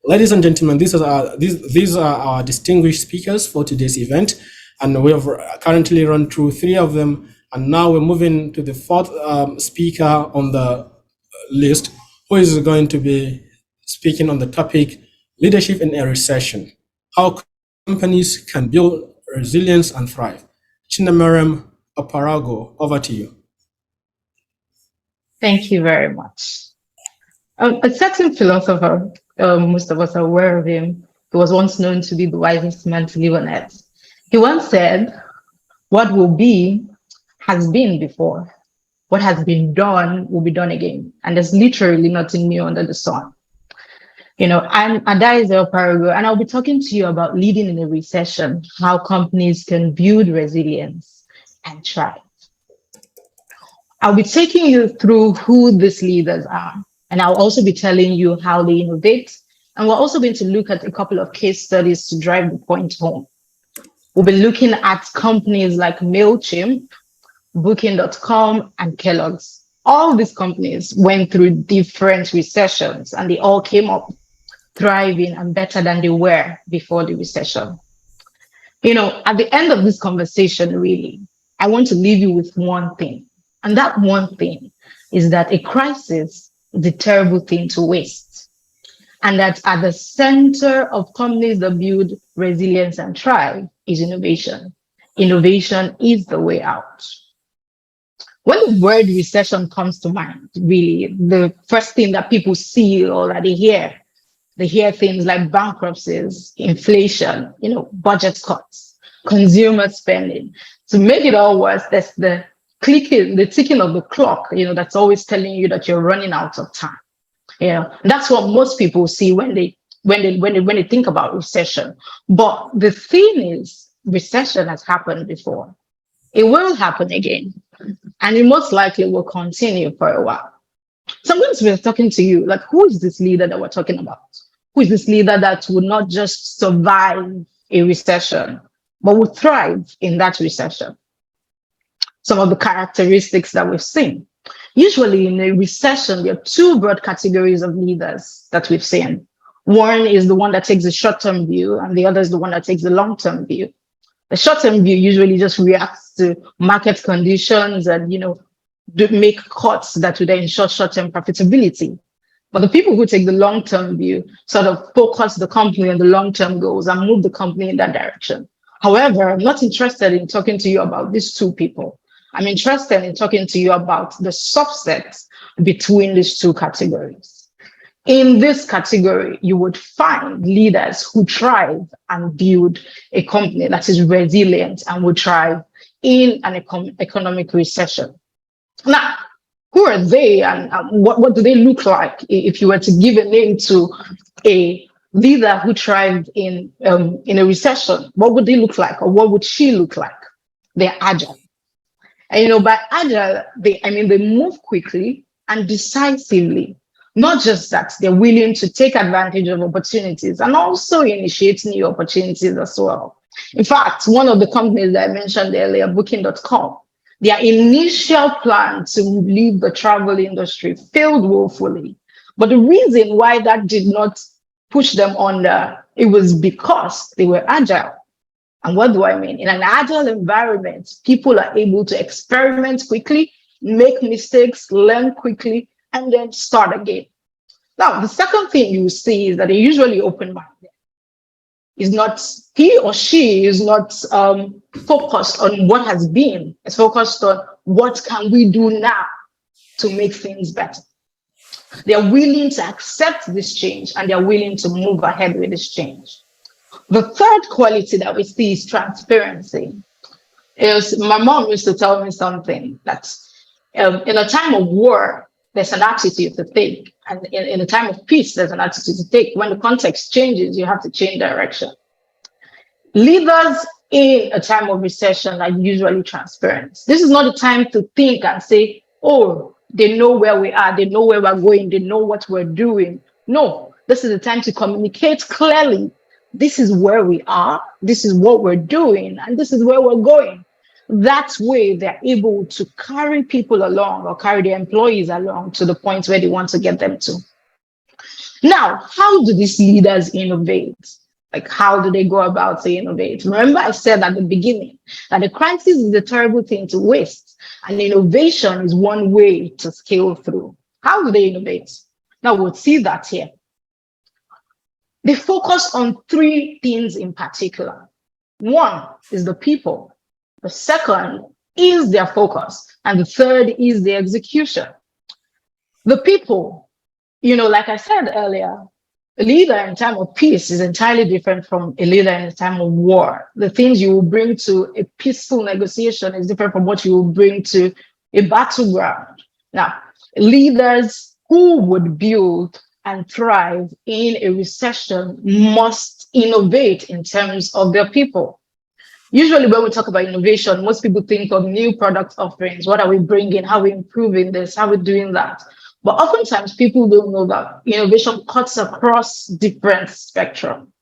Ladies and gentlemen, these are our distinguished speakers for today's event, and we have currently run through 3 of them, and now we're moving to the 4th speaker on the list, who is going to be speaking on the topic leadership in a recession: how companies can build resilience and thrive. Chinemerem Oparaugo, over to you. Thank you very much. A certain philosopher, most of us are aware of him. He was once known to be the wisest man to live on earth. He once said, "What will be has been before. What has been done will be done again." And there's literally nothing new under the sun. I'm Adaeze Oparaugo, and I'll be talking to you about leading in a recession, how companies can build resilience and thrive. I'll be taking you through who these leaders are, and I'll also be telling you how they innovate. And we're also going to look at a couple of case studies to drive the point home. We'll be looking at companies like MailChimp, Booking.com, and Kellogg's. All these companies went through different recessions, and they all came up thriving and better than they were before the recession. At the end of this conversation, really, I want to leave you with one thing. And that one thing is that a crisis is a terrible thing to waste. And that at the center of companies that build resilience and thrive is innovation. Innovation is the way out. When the word recession comes to mind, really, the first thing that people see or that they hear things like bankruptcies, inflation, budget cuts, consumer spending. To make it all worse, there's the ticking of the clock, that's always telling you that you're running out of time. That's what most people see when they think about recession. But the thing is, recession has happened before. It will happen again, and it most likely will continue for a while. So I'm going to be talking to you, like, who is this leader that we're talking about? Who is this leader that would not just survive a recession, but would thrive in that recession? Some of the characteristics that we've seen. Usually in a recession, there are 2 broad categories of leaders that we've seen. One is the one that takes the short-term view, and the other is the one that takes the long-term view. The short-term view usually just reacts to market conditions and, make cuts that would ensure short-term profitability. But the people who take the long-term view sort of focus the company on the long-term goals and move the company in that direction. However, I'm not interested in talking to you about these 2 people. I'm interested in talking to you about the subsets between these 2 categories. In this category, you would find leaders who thrive and build a company that is resilient and will thrive in an economic recession. Now, who are they, and what do they look like? If you were to give a name to a leader who thrived in a recession, what would they look like, or what would she look like? They're agile. And by agile, they move quickly and decisively. Not just that, they're willing to take advantage of opportunities and also initiate new opportunities as well. In fact, one of the companies that I mentioned earlier, Booking.com, their initial plan to leave the travel industry failed woefully. But the reason why that did not push them under, it was because they were agile. And what do I mean? In an agile environment, people are able to experiment quickly, make mistakes, learn quickly, and then start again. Now, the second thing you see is that they're usually open-minded. He or she is not focused on what has been. It's focused on what can we do now to make things better. They are willing to accept this change, and they are willing to move ahead with this change. The third quality that we see is transparency. My mom used to tell me something that in a time of war, there's an attitude to take. And in a time of peace, there's an attitude to take. When the context changes, you have to change direction. Leaders in a time of recession are usually transparent. This is not the time to think and say, oh, they know where we are, they know where we're going, they know what we're doing. No, this is the time to communicate clearly. This is where we are, this is what we're doing, and this is where we're going. That way, they're able to carry people along or carry their employees along to the point where they want to get them to. Now, how do these leaders innovate? Like, how do they go about to innovate? Remember, I said at the beginning that the crisis is a terrible thing to waste, and innovation is one way to scale through. How do they innovate? Now, we'll see that here. They focus on three things in particular. One is the people, the second is their focus, and the third is the execution. The people, like I said earlier, a leader in time of peace is entirely different from a leader in a time of war. The things you will bring to a peaceful negotiation is different from what you will bring to a battleground. Now, leaders who would build and thrive in a recession must innovate in terms of their people. Usually when we talk about innovation, most people think of new product offerings. What are we bringing? How are we improving this? How are we doing that? But oftentimes people don't know that innovation cuts across different spectrum.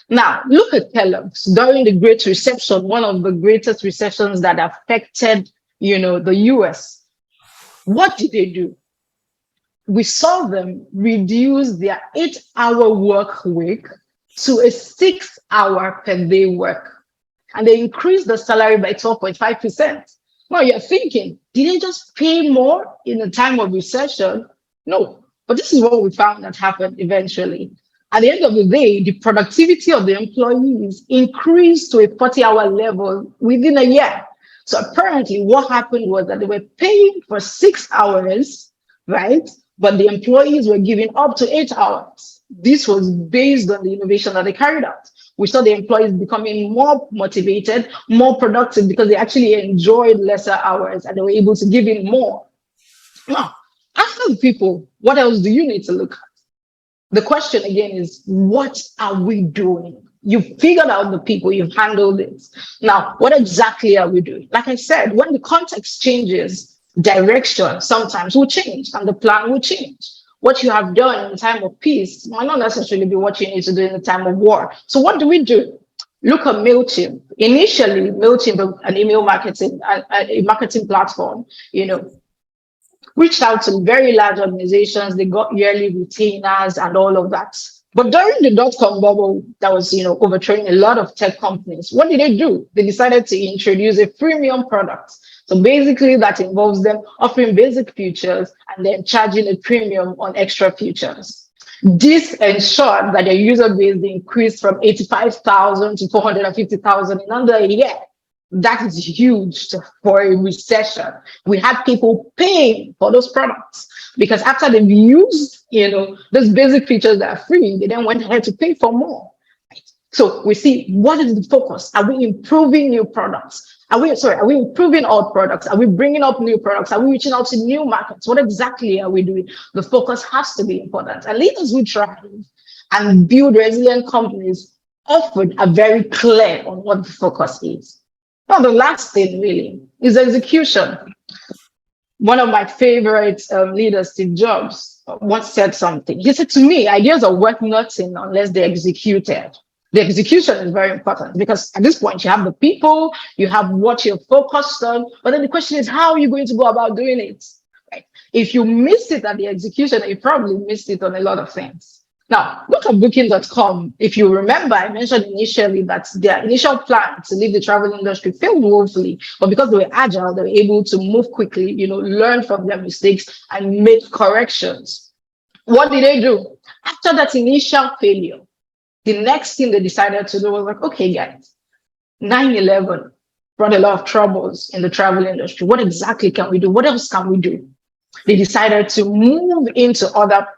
Now, look at Kellogg's. During the Great Recession, one of the greatest recessions that affected, the US, what did they do? We saw them reduce their 8-hour work week to a 6-hour per day work. And they increased the salary by 12.5%. Now you're thinking, did they just pay more in a time of recession? No, but this is what we found that happened eventually. At the end of the day, the productivity of the employees increased to a 40-hour level within a year. So apparently what happened was that they were paying for 6 hours, right? But the employees were giving up to 8 hours. This was based on the innovation that they carried out. We saw the employees becoming more motivated, more productive because they actually enjoyed lesser hours and they were able to give in more. Now, after the people, what else do you need to look at? The question again is, what are we doing? You've figured out the people, you've handled it. Now, what exactly are we doing? Like I said, when the context changes, direction sometimes will change and the plan will change. What you have done in time of peace might not necessarily be what you need to do in the time of war. So what do we do? Look at MailChimp. Initially, MailChimp, an email marketing, a marketing platform, reached out to very large organizations. They got yearly retainers and all of that. But during the dot-com bubble that was, overthrowing a lot of tech companies, what did they do? They decided to introduce a freemium product. So basically that involves them offering basic features and then charging a premium on extra features. This ensured that their user base increased from 85,000 to 450,000 in under a year. That is huge for a recession. We had people paying for those products because after they've used, those basic features that are free, they then went ahead to pay for more. So we see, what is the focus? Are we improving new products? Are we improving old products? Are we bringing up new products? Are we reaching out to new markets? What exactly are we doing? The focus has to be important. And leaders who thrive and build resilient companies often are very clear on what the focus is. Now, the last thing really is execution. One of my favorite leaders, Steve Jobs, once said something. He said to me, ideas are worth nothing unless they're executed. The execution is very important because at this point you have the people, you have what you're focused on, but then the question is, how are you going to go about doing it? Right? If you miss it at the execution, you probably missed it on a lot of things. Now, look at Booking.com. If you remember, I mentioned initially that their initial plan to leave the travel industry failed woefully, but because they were agile, they were able to move quickly, learn from their mistakes and make corrections. What did they do? After that initial failure, the next thing they decided to do was like, okay, guys, 9/11 brought a lot of troubles in the travel industry. What exactly can we do? What else can we do? They decided to move into other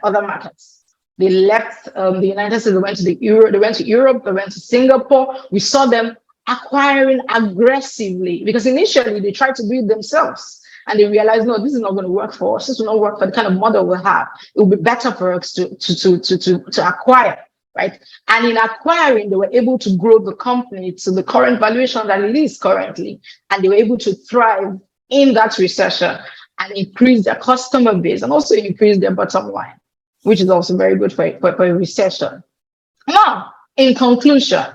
markets. They left the United States, they went to Europe, they went to Singapore. We saw them acquiring aggressively because initially they tried to do it themselves. And they realized, no, this is not going to work for us. This will not work for the kind of model we have. It will be better for us to acquire. Right. And in acquiring, they were able to grow the company to the current valuation that it is currently. And they were able to thrive in that recession and increase their customer base and also increase their bottom line, which is also very good for a recession. Now, in conclusion,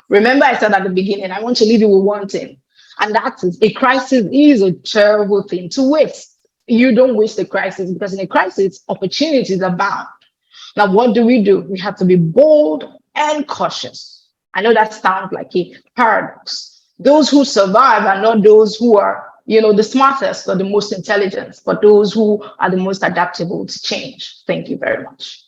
remember I said at the beginning, I want to leave you with one thing, and that is a crisis is a terrible thing to waste. You don't waste a crisis because in a crisis, opportunities abound. Now, what do? We have to be bold and cautious. I know that sounds like a paradox. Those who survive are not those who are, the smartest or the most intelligent, but those who are the most adaptable to change. Thank you very much.